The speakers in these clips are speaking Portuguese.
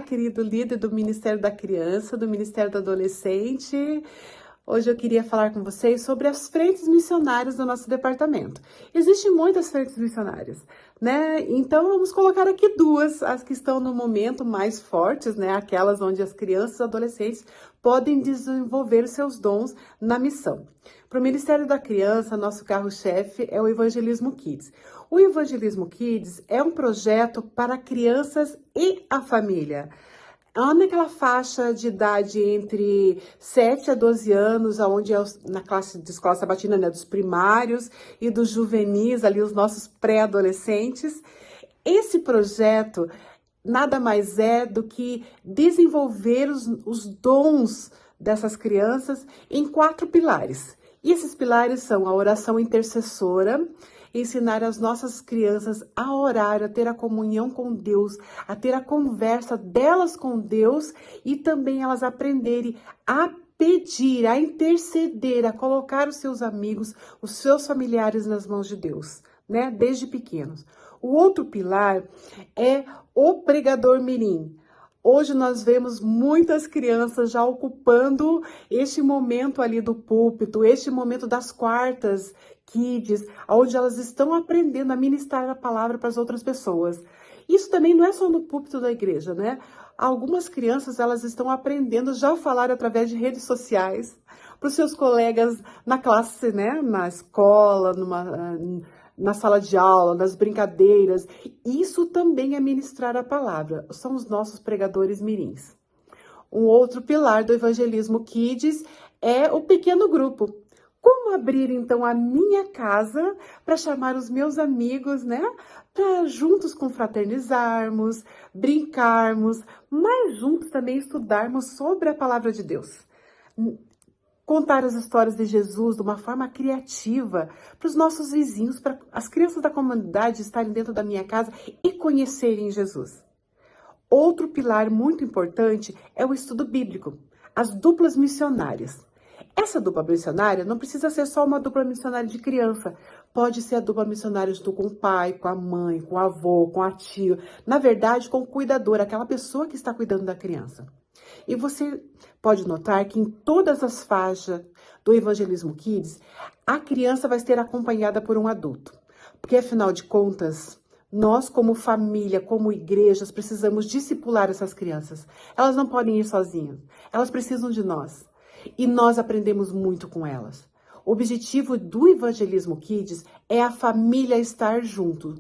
querido líder do Ministério da Criança, do Ministério do Adolescente. Hoje eu queria falar com vocês sobre as frentes missionárias do nosso departamento. Existem muitas frentes missionárias, né? Então vamos colocar aqui duas, as que estão no momento mais fortes, né? Aquelas onde as crianças e adolescentes podem desenvolver seus dons na missão. Para o Ministério da Criança, nosso carro-chefe é o Evangelismo Kids. O Evangelismo Kids é um projeto para crianças e a família. Naquela faixa de idade entre 7 a 12 anos, onde é na classe de escola sabatina, né, dos primários e dos juvenis, ali os nossos pré-adolescentes. Esse projeto nada mais é do que desenvolver os dons dessas crianças em 4 pilares. E esses pilares são a oração intercessora, ensinar as nossas crianças a orar, a ter a comunhão com Deus, a ter a conversa delas com Deus e também elas aprenderem a pedir, a interceder, a colocar os seus amigos, os seus familiares nas mãos de Deus, né? Desde pequenos. O outro pilar é o pregador mirim. Hoje nós vemos muitas crianças já ocupando este momento ali do púlpito, este momento das quartas kids, onde elas estão aprendendo a ministrar a palavra para as outras pessoas. Isso também não é só no púlpito da igreja, né? Algumas crianças, elas estão aprendendo já a falar através de redes sociais, para os seus colegas na classe, né? Na escola, na sala de aula, nas brincadeiras. Isso também é ministrar a palavra. São os nossos pregadores mirins. Um outro pilar do Evangelismo Kids é o pequeno grupo. Como abrir, então, a minha casa para chamar os meus amigos, né? Para juntos confraternizarmos, brincarmos, mas juntos também estudarmos sobre a palavra de Deus. Contar as histórias de Jesus de uma forma criativa para os nossos vizinhos, para as crianças da comunidade estarem dentro da minha casa e conhecerem Jesus. Outro pilar muito importante é o estudo bíblico, as duplas missionárias. Essa dupla missionária não precisa ser só uma dupla missionária de criança. Pode ser a dupla missionária junto com o pai, com a mãe, com o avô, com a tia. Na verdade, com o cuidador, aquela pessoa que está cuidando da criança. E você pode notar que em todas as faixas do Evangelismo Kids, a criança vai ser acompanhada por um adulto. Porque, afinal de contas, nós como família, como igrejas, precisamos discipular essas crianças. Elas não podem ir sozinhas. Elas precisam de nós. E nós aprendemos muito com elas. O objetivo do Evangelismo Kids é a família estar junto,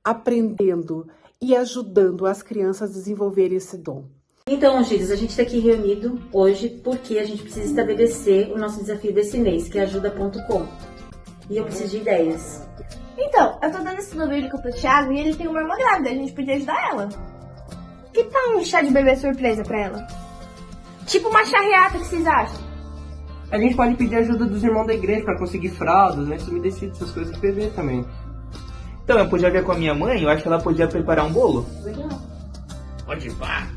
aprendendo e ajudando as crianças a desenvolverem esse dom. Então, Gilles, a gente está aqui reunido hoje porque a gente precisa estabelecer o nosso desafio desse mês, que é ajuda.com. E eu preciso de ideias. Então, eu tô dando estudo bíblico pro Thiago e ele tem uma irmã grávida, a gente podia ajudar ela. Que tal um chá de bebê surpresa pra ela? Tipo uma charreata, o que vocês acham? A gente pode pedir ajuda dos irmãos da igreja pra conseguir fraldas, né? Umedecido, essas coisas pro bebê também. Então, eu podia ver com a minha mãe, eu acho que ela podia preparar um bolo. Legal. Pode ir, pá.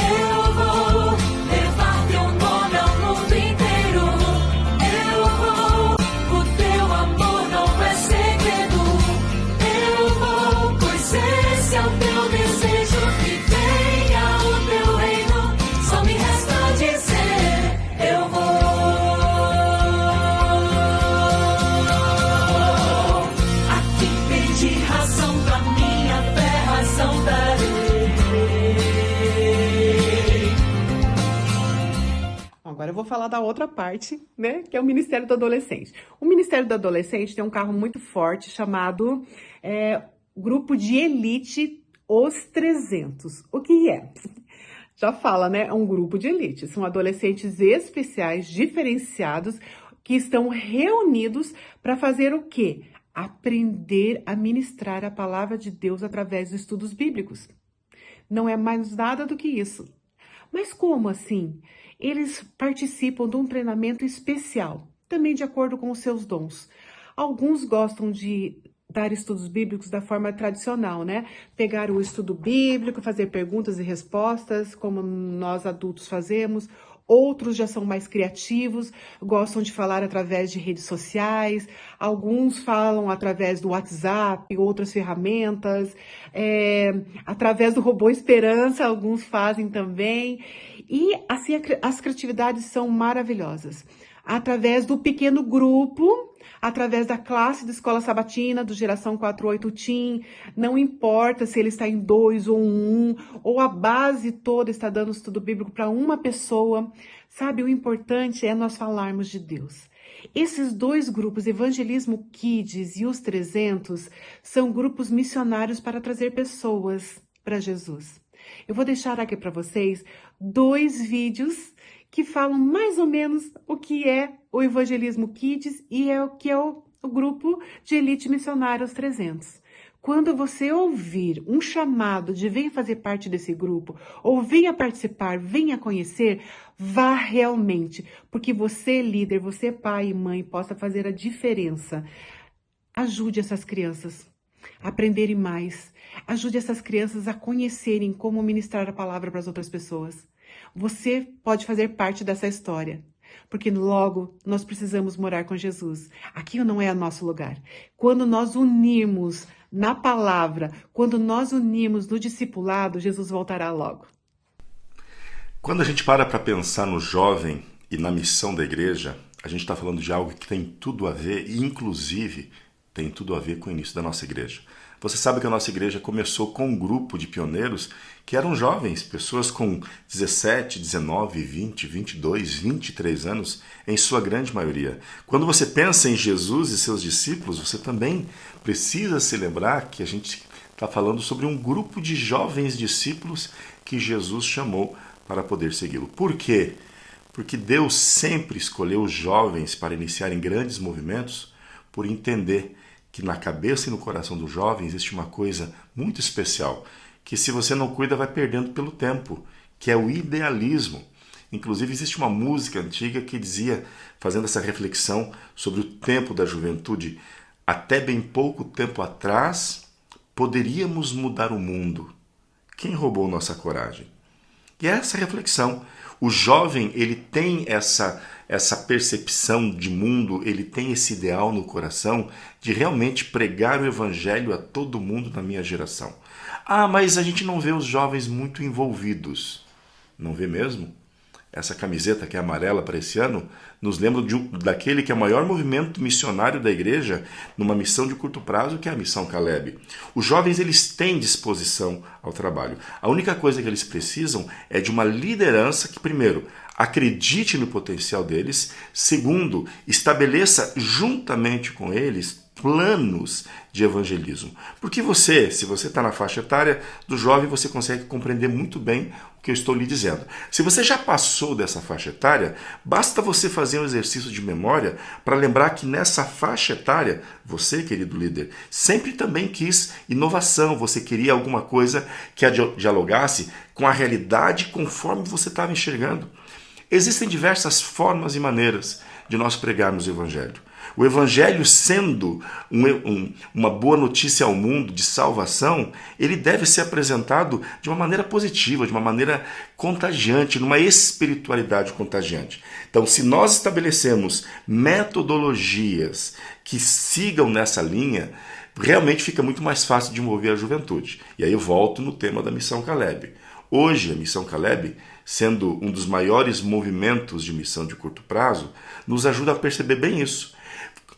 Eu vou levar teu nome ao mundo inteiro. Eu vou, o teu amor não é segredo. Eu vou, pois esse é o teu desejo. Que venha o teu reino, só me resta dizer. Eu vou. A quem pedir razão pra minha fé, razão darei. Agora eu vou falar da outra parte, né, que é o Ministério do Adolescente. O Ministério do Adolescente tem um carro muito forte chamado Grupo de Elite Os 300. O que é? Já fala, né? É um grupo de elite. São adolescentes especiais, diferenciados, que estão reunidos para fazer o quê? Aprender a ministrar a palavra de Deus através dos estudos bíblicos. Não é mais nada do que isso. Mas como assim? Eles participam de um treinamento especial, também de acordo com os seus dons. Alguns gostam de dar estudos bíblicos da forma tradicional, né? Pegar o estudo bíblico, fazer perguntas e respostas, como nós adultos fazemos. outros já são mais criativos, gostam de falar através de redes sociais, alguns falam através do WhatsApp, outras ferramentas, através do robô Esperança, alguns fazem também. E assim, as criatividades são maravilhosas. Através do pequeno grupo, através da classe de escola sabatina, do Geração 48 Team, não importa se ele está em 2 ou 1, ou a base toda está dando estudo bíblico para uma pessoa, sabe? O importante é nós falarmos de Deus. Esses dois grupos, Evangelismo Kids e os 300, são grupos missionários para trazer pessoas para Jesus. Eu vou deixar aqui para vocês 2 vídeos que falam mais ou menos o que é o Evangelismo Kids e o que é o grupo de elite missionária, os 300. Quando você ouvir um chamado de venha fazer parte desse grupo, ou venha participar, venha conhecer, vá realmente, porque você, líder, você, pai e mãe, possa fazer a diferença. Ajude essas crianças a aprenderem mais. Ajude essas crianças a conhecerem como ministrar a palavra para as outras pessoas. Você pode fazer parte dessa história, porque logo nós precisamos morar com Jesus. Aqui não é o nosso lugar. Quando nós unirmos na palavra, quando nós unirmos no discipulado, Jesus voltará logo. Quando a gente para pensar no jovem e na missão da igreja, a gente está falando de algo que tem tudo a ver, e inclusive tem tudo a ver com o início da nossa igreja. Você sabe que a nossa igreja começou com um grupo de pioneiros que eram jovens, pessoas com 17, 19, 20, 22, 23 anos, em sua grande maioria. Quando você pensa em Jesus e seus discípulos, você também precisa se lembrar que a gente está falando sobre um grupo de jovens discípulos que Jesus chamou para poder segui-lo. Por quê? Porque Deus sempre escolheu os jovens para iniciarem grandes movimentos por entender que na cabeça e no coração do jovem existe uma coisa muito especial, que se você não cuida vai perdendo pelo tempo, que é o idealismo. Inclusive existe uma música antiga que dizia, fazendo essa reflexão sobre o tempo da juventude, até bem pouco tempo atrás poderíamos mudar o mundo. Quem roubou nossa coragem? E é essa reflexão. O jovem, ele tem essa percepção de mundo, ele tem esse ideal no coração de realmente pregar o evangelho a todo mundo na minha geração. Ah, mas a gente não vê os jovens muito envolvidos. Não vê mesmo? Essa camiseta que é amarela para esse ano nos lembra daquele que é o maior movimento missionário da igreja numa missão de curto prazo, que é a Missão Caleb. Os jovens, eles têm disposição ao trabalho. A única coisa que eles precisam é de uma liderança que, primeiro, acredite no potencial deles, segundo, estabeleça juntamente com eles planos de evangelismo. Porque você, se você está na faixa etária do jovem, você consegue compreender muito bem o que eu estou lhe dizendo. Se você já passou dessa faixa etária, basta você fazer um exercício de memória para lembrar que nessa faixa etária, você, querido líder, sempre também quis inovação, você queria alguma coisa que dialogasse com a realidade conforme você estava enxergando. Existem diversas formas e maneiras de nós pregarmos o evangelho. O evangelho, sendo uma boa notícia ao mundo de salvação, ele deve ser apresentado de uma maneira positiva, de uma maneira contagiante, numa espiritualidade contagiante. Então, se nós estabelecemos metodologias que sigam nessa linha, realmente fica muito mais fácil de envolver a juventude. E aí eu volto no tema da Missão Caleb. Hoje, a Missão Caleb, sendo um dos maiores movimentos de missão de curto prazo, nos ajuda a perceber bem isso.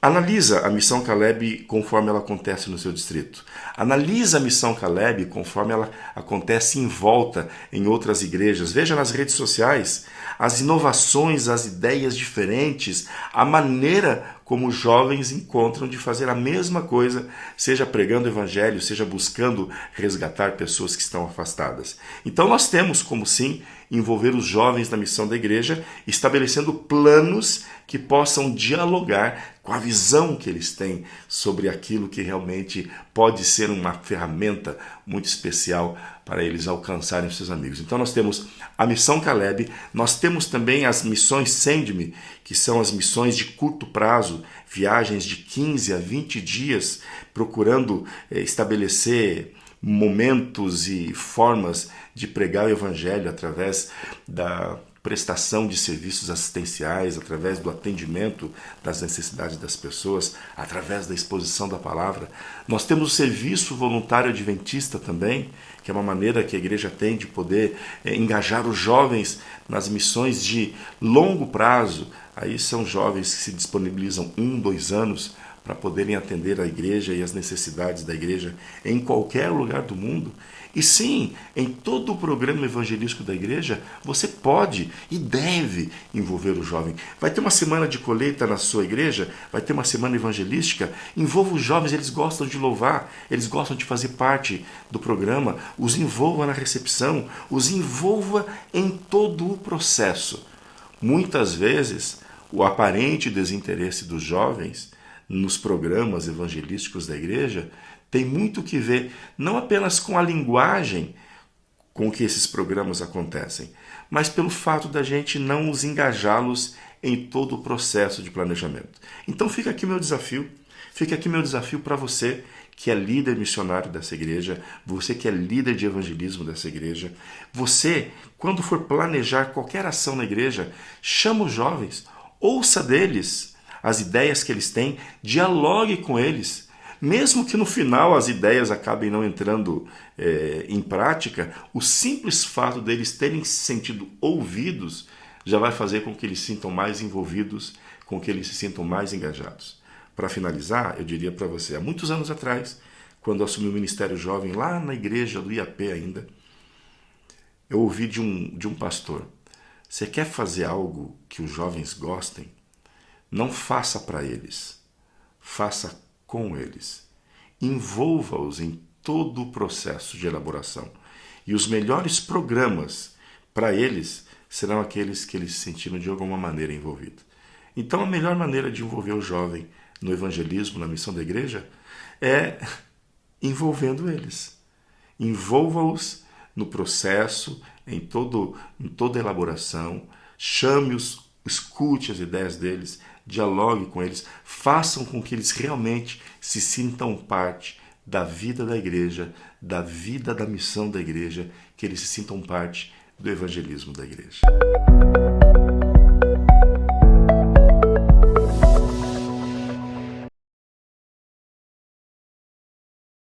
Analisa a Missão Caleb conforme ela acontece no seu distrito. Analisa a Missão Caleb conforme ela acontece em volta em outras igrejas. Veja nas redes sociais as inovações, as ideias diferentes, a maneira como os jovens encontram de fazer a mesma coisa, seja pregando o evangelho, seja buscando resgatar pessoas que estão afastadas. Então nós temos como sim envolver os jovens na missão da igreja, estabelecendo planos que possam dialogar com a visão que eles têm sobre aquilo que realmente pode ser uma ferramenta muito especial para eles alcançarem os seus amigos. Então nós temos a Missão Caleb, nós temos também as missões Send-me, que são as missões de curto prazo, viagens de 15 a 20 dias, procurando estabelecer momentos e formas de pregar o evangelho através da prestação de serviços assistenciais, através do atendimento das necessidades das pessoas, através da exposição da palavra. Nós temos o serviço voluntário adventista também, que é uma maneira que a igreja tem de poder engajar os jovens nas missões de longo prazo. Aí são jovens que se disponibilizam 1, 2 anos para poderem atender a igreja e as necessidades da igreja em qualquer lugar do mundo. E sim, em todo o programa evangelístico da igreja, você pode e deve envolver o jovem. Vai ter uma semana de colheita na sua igreja, vai ter uma semana evangelística, envolva os jovens, eles gostam de louvar, eles gostam de fazer parte do programa, os envolva na recepção, os envolva em todo o processo. Muitas vezes, o aparente desinteresse dos jovens nos programas evangelísticos da igreja tem muito que ver não apenas com a linguagem com que esses programas acontecem, mas pelo fato da gente não os engajá-los em todo o processo de planejamento. Então fica aqui meu desafio para você que é líder missionário dessa igreja, você que é líder de evangelismo dessa igreja, você, quando for planejar qualquer ação na igreja, chama os jovens, ouça deles as ideias que eles têm, dialogue com eles. Mesmo que no final as ideias acabem não entrando em prática, o simples fato deles terem se sentido ouvidos já vai fazer com que eles se sintam mais envolvidos, com que eles se sintam mais engajados. Para finalizar, eu diria para você, há muitos anos atrás, quando eu assumi o Ministério Jovem, lá na igreja do IAP ainda, eu ouvi de um pastor: você quer fazer algo que os jovens gostem? Não faça para eles, faça com eles. Envolva-os em todo o processo de elaboração. E os melhores programas para eles serão aqueles que eles se sentiram de alguma maneira envolvidos. Então a melhor maneira de envolver o jovem no evangelismo, na missão da igreja, é envolvendo eles. Envolva-os no processo, em toda a elaboração, chame-os, escute as ideias deles, dialogue com eles, façam com que eles realmente se sintam parte da vida da igreja, da vida da missão da igreja, que eles se sintam parte do evangelismo da igreja.